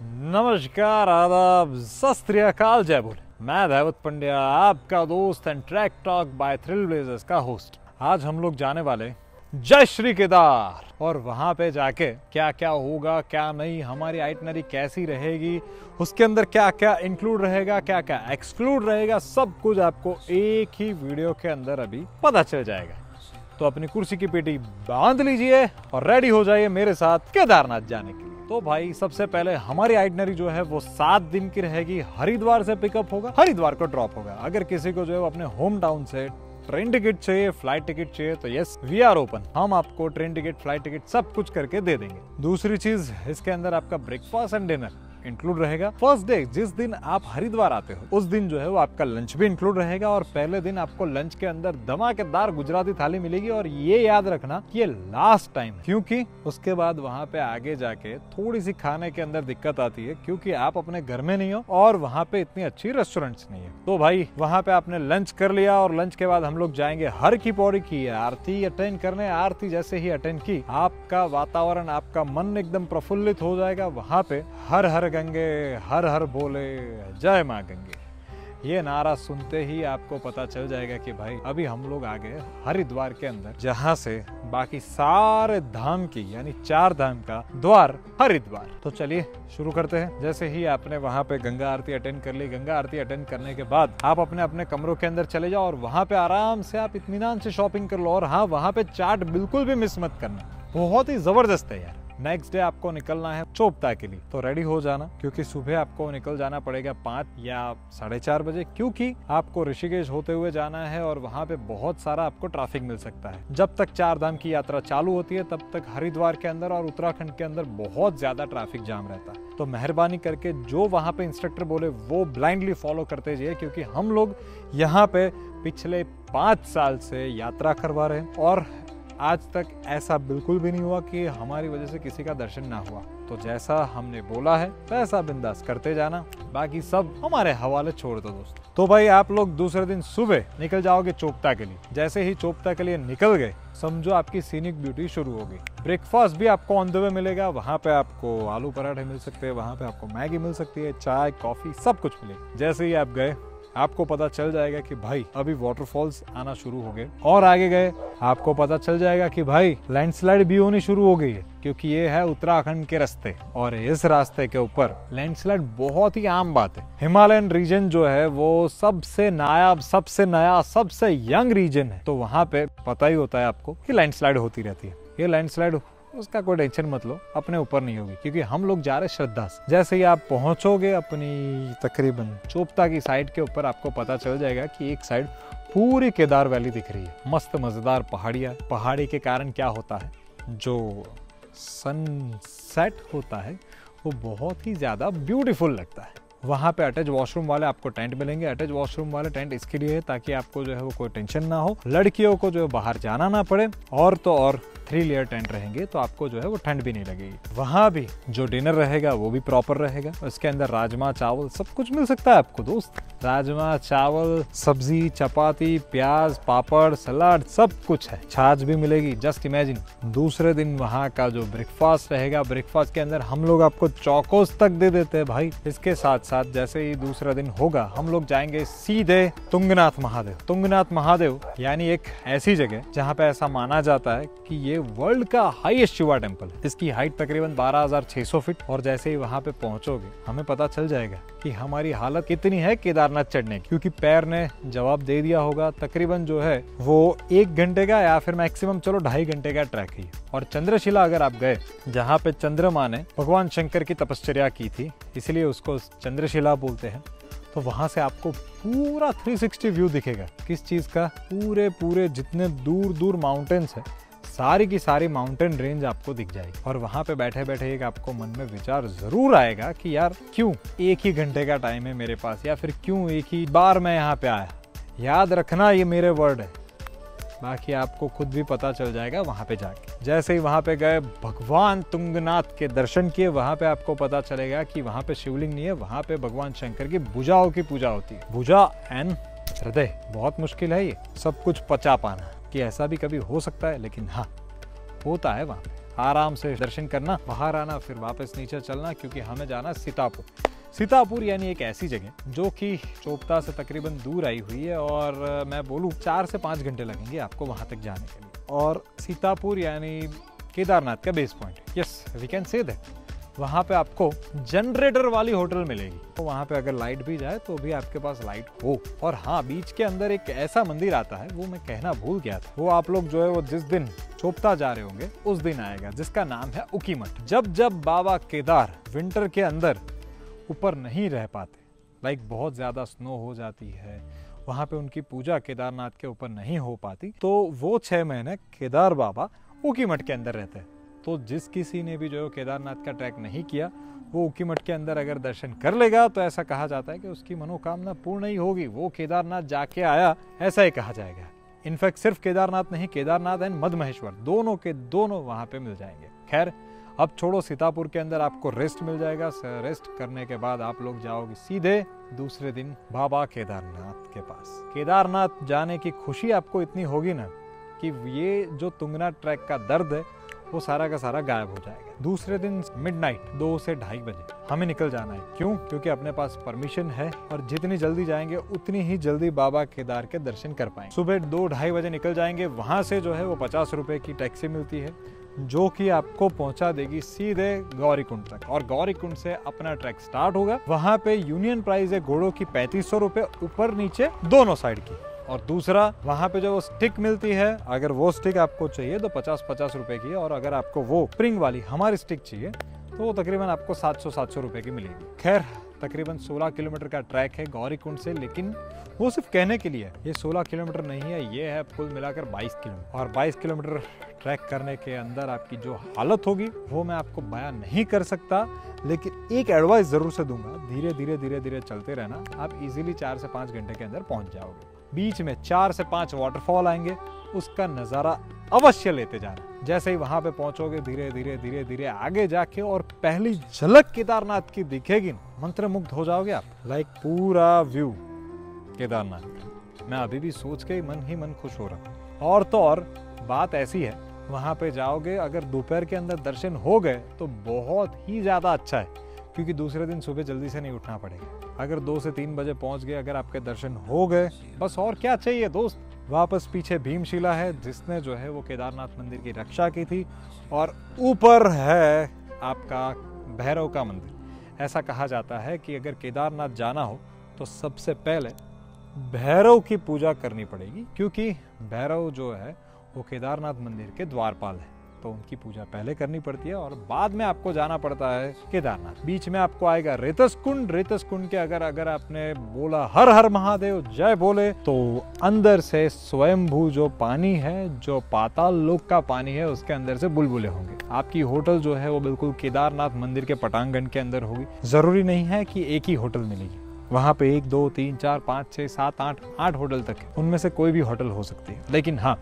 नमस्कार, आदाब, सत श्री अकाल, जय बोले। मैं दैवत पंड्या, आपका दोस्त and track talk bye thrill blazers का होस्ट। आज हम लोग जाने वाले जय श्री केदार, और वहां पे जाके क्या क्या होगा, क्या नहीं, हमारी आइटनरी कैसी रहेगी, उसके अंदर क्या क्या इंक्लूड रहेगा, क्या क्या एक्सक्लूड रहेगा, सब कुछ आपको एक ही वीडियो के अंदर अभी पता चल जाएगा। तो अपनी कुर्सी की पेटी बांध लीजिए और रेडी हो जाइए मेरे साथ केदारनाथ जाने के लिए। तो भाई सबसे पहले हमारी आइटनरी जो है वो 7 दिन की रहेगी। हरिद्वार से पिकअप होगा, हरिद्वार को ड्रॉप होगा। अगर किसी को जो है अपने होम टाउन से ट्रेन टिकट चाहिए, फ्लाइट टिकट चाहिए, तो यस, वी आर ओपन। हम आपको ट्रेन टिकट, फ्लाइट टिकट सब कुछ करके दे देंगे। दूसरी चीज, इसके अंदर आपका ब्रेकफास्ट एंड डिनर इंक्लूड रहेगा। फर्स्ट डे जिस दिन आप हरिद्वार आते हो उस दिन जो है वो आपका लंच भी इंक्लूड रहेगा, और पहले दिन आपको लंच के अंदर धमाकेदार गुजराती थाली मिलेगी। और ये याद रखना कि ये लास्ट टाइम है, क्योंकि उसके बाद वहाँ पे आगे जाके थोड़ी सी खाने के अंदर दिक्कत आती है, क्योंकि आप अपने घर में नहीं हो और वहाँ पे इतनी अच्छी रेस्टोरेंट्स नहीं है। तो भाई वहाँ पे आपने लंच कर लिया, और लंच के बाद हम लोग जाएंगे हर की पौड़ी की आरती अटेंड करने। आरती जैसे ही अटेंड की, आपका वातावरण, आपका मन एकदम प्रफुल्लित हो जाएगा। वहाँ पे हर हर गंगे, हर हर बोले, जय माँ गंगे, ये नारा सुनते ही आपको पता चल जाएगा कि भाई अभी हम लोग आ गए हरिद्वार के अंदर, जहां से बाकी सारे धाम की यानी 4 धाम का द्वार हरिद्वार। तो चलिए शुरू करते हैं। जैसे ही आपने वहां पे गंगा आरती अटेंड कर ली, गंगा आरती अटेंड करने के बाद आप अपने अपने कमरों के अंदर चले जाओ, और वहां पे आराम से आप इत्मीनान से शॉपिंग कर लो। और हाँ, वहां पे चाट बिल्कुल भी मिस मत करना, बहुत ही जबरदस्त है यार। नेक्स्ट डे आपको निकलना है चोपता के लिए, तो रेडी हो जाना, क्योंकि सुबह आपको निकल जाना पड़ेगा 5 या 4:30 बजे, क्योंकि आपको ऋषिकेश होते हुए जाना है और वहाँ पे बहुत सारा आपको ट्रैफिक मिल सकता है। जब तक 4 धाम की यात्रा चालू होती है तब तक हरिद्वार के अंदर और उत्तराखंड के अंदर बहुत ज्यादा ट्रैफिक जाम रहता है। तो मेहरबानी करके जो वहाँ पे इंस्ट्रक्टर बोले वो ब्लाइंडली फॉलो करते जाइए, क्योंकि हम लोग यहाँ पे पिछले 5 साल से यात्रा करवा रहे हैं और आज तक ऐसा बिल्कुल भी नहीं हुआ कि हमारी वजह से किसी का दर्शन ना हुआ। तो जैसा हमने बोला है वैसा बिंदास करते जाना, बाकी सब हमारे हवाले छोड़ दो दोस्त। तो भाई आप लोग दूसरे दिन सुबह निकल जाओगे चोपता के लिए। जैसे ही चोपता के लिए निकल गए, समझो आपकी सीनिक ब्यूटी शुरू होगी। ब्रेकफास्ट भी आपको ऑन द वे मिलेगा। वहाँ पे आपको आलू पराठे मिल सकते हैं, वहाँ पे आपको मैगी मिल सकती है, चाय, कॉफी, सब कुछ मिलेगा। जैसे ही आप गए आपको पता चल जाएगा कि भाई अभी वाटरफॉल्स आना शुरू हो गए, और आगे गए आपको पता चल जाएगा कि भाई लैंडस्लाइड भी होनी शुरू हो गई है, क्योंकि ये है उत्तराखंड के रास्ते, और इस रास्ते के ऊपर लैंडस्लाइड बहुत ही आम बात है। हिमालयन रीजन जो है वो सबसे नायाब, सबसे नया, सबसे यंग रीजन है, तो वहाँ पे पता ही होता है आपको कि लैंडस्लाइड होती रहती है। ये लैंडस्लाइड, उसका कोई टेंशन मत लो, अपने ऊपर नहीं होगी, क्योंकि हम लोग जा रहे श्रद्धा से। जैसे ही आप पहुंचोगे अपनी तकरीबन चोपता की साइड के ऊपर, आपको पता चल जाएगा कि एक साइड पूरी केदार वैली दिख रही है। मस्त मजेदार पहाड़ियाँ। पहाड़ी के कारण क्या होता है, जो सनसेट होता है वो बहुत ही ज्यादा ब्यूटीफुल लगता है। वहाँ पे अटैच वॉशरूम वाले आपको टेंट मिलेंगे। अटैच वॉशरूम वाले टेंट इसके लिए है ताकि आपको जो है वो कोई टेंशन ना हो, लड़कियों को जो है बाहर जाना ना पड़े, और तो और 3 लेयर टेंट रहेंगे, तो आपको जो है वो ठंड भी नहीं लगेगी। वहाँ भी जो डिनर रहेगा वो भी प्रॉपर रहेगा। उसके अंदर राजमा चावल सब कुछ मिल सकता है आपको दोस्त। राजमा चावल, सब्जी, चपाती, प्याज, पापड़, सलाद, सब कुछ है। छाछ भी मिलेगी। Just imagine. दूसरे दिन वहाँ का जो ब्रेकफास्ट रहेगा, ब्रेकफास्ट के अंदर हम लोग आपको चौकोस तक दे देते हैं भाई। इसके साथ साथ जैसे ही दूसरा दिन होगा, हम लोग जाएंगे सीधे तुंगनाथ महादेव। तुंगनाथ महादेव यानी एक ऐसी जगह जहाँ पे ऐसा माना जाता है कि ये वर्ल्ड का हाईएस्ट शिवा टेम्पल है। इसकी हाइट तकरीबन 12,600 फीट। और जैसे ही वहाँ पे पहुंचोगे हमें पता चल जाएगा कि हमारी हालत कितनी है केदारनाथ चढ़ने की, क्योंकि पैर ने जवाब दे दिया होगा। तकरीबन जो है वो 1 घंटे का या फिर मैक्सिमम चलो 2.5 घंटे का ट्रैक है। और चंद्रशिला अगर आप गए, जहाँ पे चंद्रमा ने भगवान शंकर की तपश्चर्या की थी, इसलिए उसको चंद्रशिला बोलते हैं, तो वहां से आपको पूरा 360 व्यू दिखेगा। किस चीज का? पूरे जितने दूर दूर माउंटेन्स है, सारी की सारी माउंटेन रेंज आपको दिख जाएगी। और वहां पे बैठे बैठे एक आपको मन में विचार जरूर आएगा कि यार क्यों 1 ही घंटे का टाइम है मेरे पास, या फिर क्यों 1 ही बार मैं यहाँ पे आया। याद रखना ये मेरे वर्ड है, बाकी आपको खुद भी पता चल जाएगा वहां पे जाके। जैसे ही वहां पे गए, भगवान तुंगनाथ के दर्शन किए, वहां पे आपको पता चलेगा कि वहां पे शिवलिंग नहीं है, वहां पे भगवान शंकर की भुजाओं की पूजा होती है। भुजा एंड हृदय, बहुत मुश्किल है ये सब कुछ पचा पाना, कि ऐसा भी कभी हो सकता है, लेकिन हाँ होता है वहां पे। आराम से दर्शन करना, बाहर आना, फिर वापस नीचे चलना, क्योंकि हमें जाना सीतापुर। सीतापुर यानी एक ऐसी जगह जो कि चोपता से तकरीबन दूर आई हुई है, और मैं बोलूँ 4 से 5 घंटे लगेंगे आपको वहाँ तक जाने के लिए। और सीतापुर यानी केदारनाथ का base point, yes we can say that. वहाँ पे आपको जनरेटर वाली होटल मिलेगी, तो वहाँ पे अगर लाइट भी जाए तो भी आपके पास लाइट हो। और हाँ, बीच के अंदर एक ऐसा मंदिर आता है, वो मैं कहना भूल गया था, वो आप लोग जो है वो जिस दिन चोपता जा रहे होंगे उस दिन आएगा, जिसका नाम है ऊखीमठ। जब बाबा केदार विंटर के अंदर ऊपर नहीं रह पाते, लाइक बहुत ज़्यादा स्नो हो जाती है, वहाँ पे उनकी पूजा केदारनाथ के ऊपर नहीं हो पाती, तो वो 6 महीने केदार बाबा ऊखीमठ के अंदर रहते हैं। तो जिस किसी ने भी जो है केदारनाथ का ट्रैक नहीं किया, वो ऊखीमठ के अंदर अगर दर्शन कर लेगा तो ऐसा कहा जाता है कि उसकी मनोकामना पूर्ण ही होगी, वो केदारनाथ जाके आया, ऐसा ही कहा जाएगा। इनफैक्ट सिर्फ केदारनाथ नहीं, केदारनाथ एंड मधमहेश्वर दोनों के दोनों वहाँ पे मिल जाएंगे। खैर, अब छोड़ो, सीतापुर के अंदर आपको रेस्ट मिल जाएगा। रेस्ट करने के बाद आप लोग जाओगे सीधे दूसरे दिन बाबा केदारनाथ के पास। केदारनाथ जाने की खुशी आपको इतनी होगी ना कि ये जो तुंगनाथ ट्रैक का दर्द है वो सारा का सारा गायब हो जाएगा। दूसरे दिन मिडनाइट 2 से 2:30 बजे हमें निकल जाना है। क्यों? क्योंकि अपने पास परमिशन है, और जितनी जल्दी जाएंगे उतनी ही जल्दी बाबा केदार के दर्शन कर पाएंगे। सुबह 2-2:30 बजे निकल जाएंगे। वहां से जो है वो 50 रुपए की टैक्सी मिलती है, जो कि आपको पहुंचा देगी सीधे गौरीकुंड तक, और गौरीकुंड से अपना ट्रैक स्टार्ट होगा। वहां पे यूनियन प्राइस है घोड़ों की 3500 रुपए, ऊपर नीचे दोनों साइड की। और दूसरा, वहां पे जो वो स्टिक मिलती है, अगर वो स्टिक आपको चाहिए तो 50-50 रुपए की है, और अगर आपको वो स्प्रिंग वाली हमारी स्टिक चाहिए तो वो तकरीबन आपको 700 रुपए की मिलेगी। खैर, तकरीबन 16 किलोमीटर का ट्रैक है गौरीकुंड से, लेकिन वो सिर्फ कहने के लिए, ये 16 किलोमीटर नहीं है, ये है कुल मिलाकर 22 किलोमीटर। और 22 किलोमीटर ट्रैक करने के अंदर आपकी जो हालत होगी वो मैं आपको बयान नहीं कर सकता, लेकिन एक एडवाइस जरूर से दूंगा, धीरे धीरे धीरे धीरे चलते रहना, आप इजीली 4 से 5 घंटे के अंदर पहुंच जाओगे। बीच में 4 से 5 वाटरफॉल आएंगे, उसका नज़ारा अवश्य लेते जाना। जैसे ही वहां पे पहुंचोगे, धीरे धीरे धीरे धीरे आगे जाके और पहली झलक केदारनाथ की दिखेगी, मंत्रमुग्ध हो जाओगे आप। लाइक पूरा व्यू केदारनाथ, मैं अभी भी सोच के ही मन खुश हो रहा। और तो और बात ऐसी है, वहां पे जाओगे, अगर दोपहर के अंदर दर्शन हो गए तो बहुत ही ज्यादा अच्छा है, क्योंकि दूसरे दिन सुबह जल्दी से नहीं उठना पड़ेगा। अगर 2 से 3 बजे पहुंच गए, अगर आपके दर्शन हो गए, बस और क्या चाहिए दोस्त। वापस पीछे भीमशिला है, जिसने जो है वो केदारनाथ मंदिर की रक्षा की थी, और ऊपर है आपका भैरव का मंदिर। ऐसा कहा जाता है कि अगर केदारनाथ जाना हो तो सबसे पहले भैरव की पूजा करनी पड़ेगी, क्योंकि भैरव जो है वो केदारनाथ मंदिर के द्वारपाल है, तो उनकी पूजा पहले करनी पड़ती है, और बाद में आपको जाना पड़ता है केदारनाथ। बीच में आपको आएगा रेतस कुंड। रेतस कुंड के अगर आपने बोला हर हर महादेव जय बोले, तो अंदर से स्वयंभू जो पानी है, जो पाताल लोक का पानी है, उसके अंदर से बुलबुले होंगे। आपकी होटल जो है वो बिल्कुल केदारनाथ मंदिर के पटांगण के अंदर होगी। जरूरी नहीं है कि एक ही होटल मिलेगी, वहाँ पे 1 2 3 4 5 6 7 8 होटल तक है, उनमें से कोई भी होटल हो सकती है। लेकिन हाँ,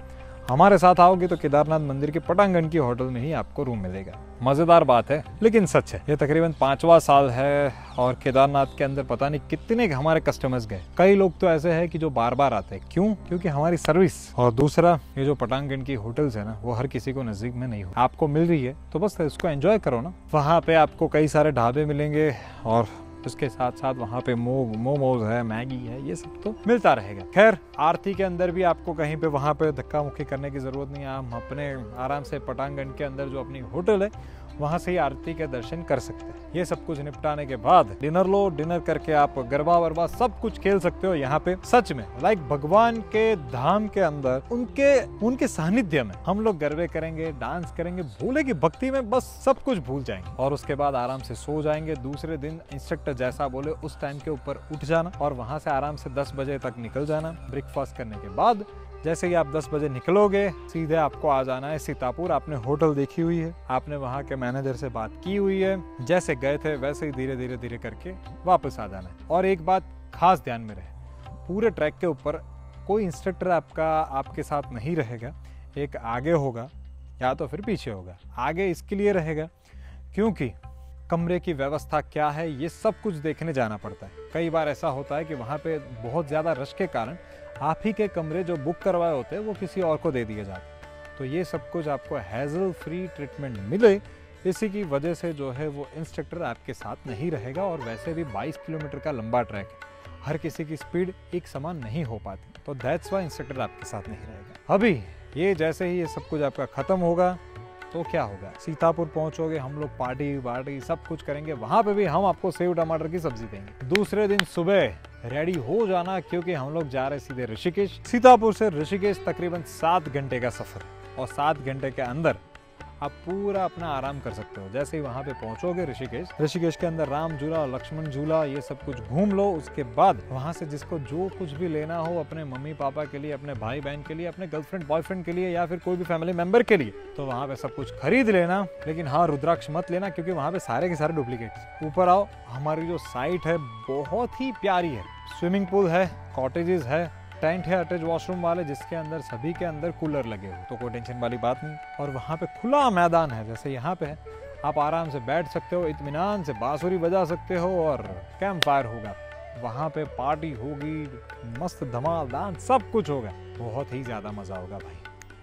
हमारे साथ आओगे तो केदारनाथ मंदिर के पटांगण की होटल में ही आपको रूम मिलेगा। मजेदार बात है, लेकिन सच है। ये तकरीबन 5वां साल है, और केदारनाथ के अंदर पता नहीं कितने हमारे कस्टमर्स गए। कई लोग तो ऐसे हैं कि जो बार बार आते हैं। क्यों? क्योंकि हमारी सर्विस, और दूसरा ये जो पटांगण की होटल्स है ना, वो हर किसी को नजदीक में नहीं हो। आपको मिल रही है तो बस इसको एंजॉय करो ना। वहाँ पे आपको कई सारे ढाबे मिलेंगे, और उसके साथ साथ वहाँ पे मोमोज है, मैगी है, ये सब तो मिलता रहेगा। खैर, आरती के अंदर भी आपको कहीं पे वहाँ पे धक्का मुक्की करने की जरूरत नहीं है। हम अपने आराम से पटांगण के अंदर जो अपनी होटल है, वहाँ से ही आरती के दर्शन कर सकते हैं। ये सब कुछ निपटाने के बाद डिनर लो। डिनर करके आप गरबा वरबा सब कुछ खेल सकते हो यहाँ पे। सच में लाइक भगवान के धाम के अंदर उनके सानिध्य में हम लोग गरबे करेंगे, डांस करेंगे, भोले की भक्ति में बस सब कुछ भूल जाएंगे, और उसके बाद आराम से सो जाएंगे। दूसरे दिन इंस्ट्रक्टर जैसा बोले उस टाइम के ऊपर उठ जाना, और वहां से आराम से 10 बजे तक निकल जाना। ब्रेकफास्ट करने के बाद जैसे ही आप 10 बजे निकलोगे, सीधे आपको आ जाना है सीतापुर। आपने होटल देखी हुई है, आपने वहाँ के मैनेजर से बात की हुई है, जैसे गए थे वैसे ही धीरे धीरे धीरे करके वापस आ जाना है। और एक बात खास ध्यान में रहे, पूरे ट्रैक के ऊपर कोई इंस्ट्रक्टर आपके साथ नहीं रहेगा। एक आगे होगा या तो फिर पीछे होगा। आगे इसके लिए रहेगा क्योंकि कमरे की व्यवस्था क्या है, ये सब कुछ देखने जाना पड़ता है। कई बार ऐसा होता है कि वहाँ पे बहुत ज़्यादा रश के कारण आप ही के कमरे जो बुक करवाए होते हैं वो किसी और को दे दिए जाते हैं। तो ये सब कुछ आपको हैजल फ्री ट्रीटमेंट मिले, इसी की वजह से जो है वो इंस्ट्रक्टर आपके साथ नहीं रहेगा। और वैसे भी 22 किलोमीटर का लंबा ट्रैक है, हर किसी की स्पीड एक समान नहीं हो पाती, तो दैट्स वाई इंस्ट्रक्टर आपके साथ नहीं रहेगा। अभी ये जैसे ही ये सब कुछ आपका खत्म होगा तो क्या होगा, सीतापुर पहुंचोगे, हम लोग पार्टी सब कुछ करेंगे, वहां पे भी हम आपको सेव टमाटर की सब्जी देंगे। दूसरे दिन सुबह रेडी हो जाना, क्योंकि हम लोग जा रहे सीधे ऋषिकेश। सीतापुर से ऋषिकेश तकरीबन 7 घंटे का सफर है, और 7 घंटे के अंदर आप पूरा अपना आराम कर सकते हो। जैसे ही वहां पे पहुंचोगे ऋषिकेश के अंदर राम झूला, लक्ष्मण झूला, ये सब कुछ घूम लो। उसके बाद वहां से जिसको जो कुछ भी लेना हो, अपने मम्मी पापा के लिए, अपने भाई बहन के लिए, अपने गर्लफ्रेंड बॉयफ्रेंड के लिए, या फिर कोई भी फैमिली मेंबर के लिए, तो वहां पे सब कुछ खरीद लेना। लेकिन हाँ, रुद्राक्ष मत लेना, क्योंकि वहां पे सारे के सारे डुप्लीकेट। ऊपर आओ, हमारी जो साइट है बहुत ही प्यारी है, स्विमिंग पूल है, कॉटेजेस है, टेंट है अटैच वॉशरूम वाले, जिसके अंदर सभी के अंदर कूलर लगे हुए, तो कोई टेंशन वाली बात नहीं। और वहाँ पे खुला मैदान है, जैसे यहाँ पे है, आप आराम से बैठ सकते हो, इत्मीनान से बांसुरी बजा सकते हो, और कैंप फायर होगा, वहाँ पे पार्टी होगी, मस्त धमाल डांस सब कुछ होगा, बहुत ही ज्यादा मजा होगा भाई।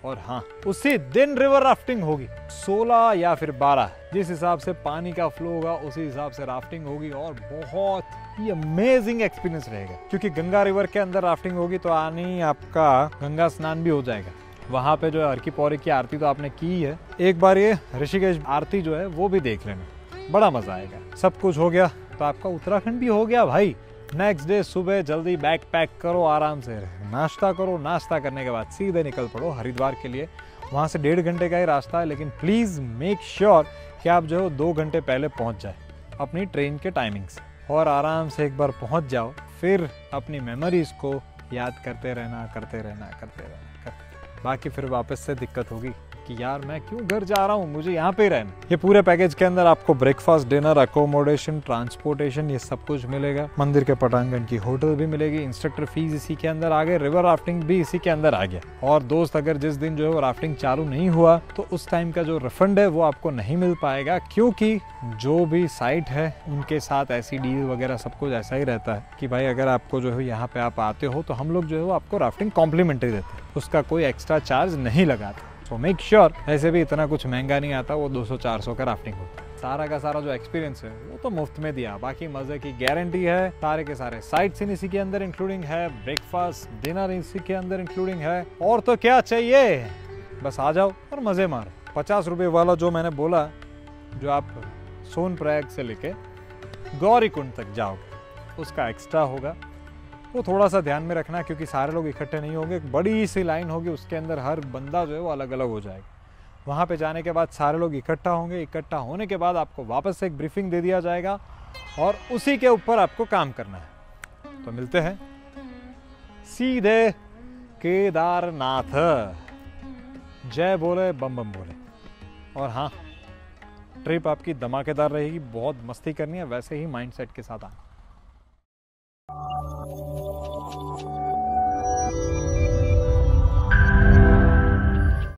और हाँ, उसी दिन रिवर राफ्टिंग होगी 16 या फिर 12, जिस हिसाब से पानी का फ्लो होगा उसी हिसाब से राफ्टिंग होगी, और बहुत ही अमेजिंग एक्सपीरियंस रहेगा। क्योंकि गंगा रिवर के अंदर राफ्टिंग होगी तो आनी आपका गंगा स्नान भी हो जाएगा। वहाँ पे जो है हर की पौड़ी की आरती तो आपने की है, एक बार ये ऋषिकेश आरती जो है वो भी देख लेना, बड़ा मजा आएगा। सब कुछ हो गया तो आपका उत्तराखंड भी हो गया भाई। नेक्स्ट डे सुबह जल्दी बैग पैक करो, आराम से नाश्ता करो, नाश्ता करने के बाद सीधे निकल पड़ो हरिद्वार के लिए। वहाँ से 1.5 घंटे का ही रास्ता है, लेकिन प्लीज़ मेक श्योर कि आप जो है 2 घंटे पहले पहुँच जाए अपनी ट्रेन के टाइमिंग से, और आराम से एक बार पहुँच जाओ, फिर अपनी मेमोरीज को याद करते रहना। बाकी फिर वापस से दिक्कत होगी कि यार मैं क्यों घर जा रहा हूँ, मुझे यहाँ पे ही रहना। ये पूरे पैकेज के अंदर आपको ब्रेकफास्ट, डिनर, अकोमोडेशन, ट्रांसपोर्टेशन, ये सब कुछ मिलेगा। मंदिर के पटांगण की होटल भी मिलेगी, इंस्ट्रक्टर फीस इसी के अंदर आ गए, रिवर राफ्टिंग भी इसी के अंदर आ गया। और दोस्त, अगर जिस दिन जो है वो राफ्टिंग चालू नहीं हुआ तो उस टाइम का जो रिफंड है वो आपको नहीं मिल पाएगा, क्योंकि जो भी साइट है उनके साथ ऐसी डील वगैरह सब कुछ ऐसा ही रहता है कि भाई अगर आपको जो है यहाँ पे आप आते हो तो हम लोग जो है वो आपको राफ्टिंग कॉम्प्लीमेंट्री देते हैं, उसका कोई एक्स्ट्रा चार्ज नहीं लगाते। तो मेक श्योर, ऐसे भी इतना कुछ महंगा नहीं आता, वो 200-400 का राफ्टिंग होता है। सारा का सारा जो एक्सपीरियंस है वो तो मुफ्त में दिया, बाकी मजे की गारंटी है। सारे के सारे साइट सीन इसी के अंदर इंक्लूडिंग है, ब्रेकफास्ट, डिनर इसी के अंदर इंक्लूडिंग है, और तो क्या चाहिए, बस आ जाओ और मजे मारो। 50 रुपये वाला जो मैंने बोला, जो आप सोनप्रयाग से लेके गौरीकुंड तक जाओगे, उसका एक्स्ट्रा होगा। वो थोड़ा सा ध्यान में रखना, क्योंकि सारे लोग इकट्ठे नहीं होंगे, एक बड़ी सी लाइन होगी, उसके अंदर हर बंदा जो है वो अलग अलग हो जाएगा। वहाँ पे जाने के बाद सारे लोग इकट्ठा होंगे, इकट्ठा होने के बाद आपको वापस से एक ब्रीफिंग दे दिया जाएगा, और उसी के ऊपर आपको काम करना है। तो मिलते हैं सीधे केदारनाथ। जय बोले, बम बम बोले। और हाँ, ट्रिप आपकी धमाकेदार रहेगी, बहुत मस्ती करनी है, वैसे ही माइंडसेट के साथ आना।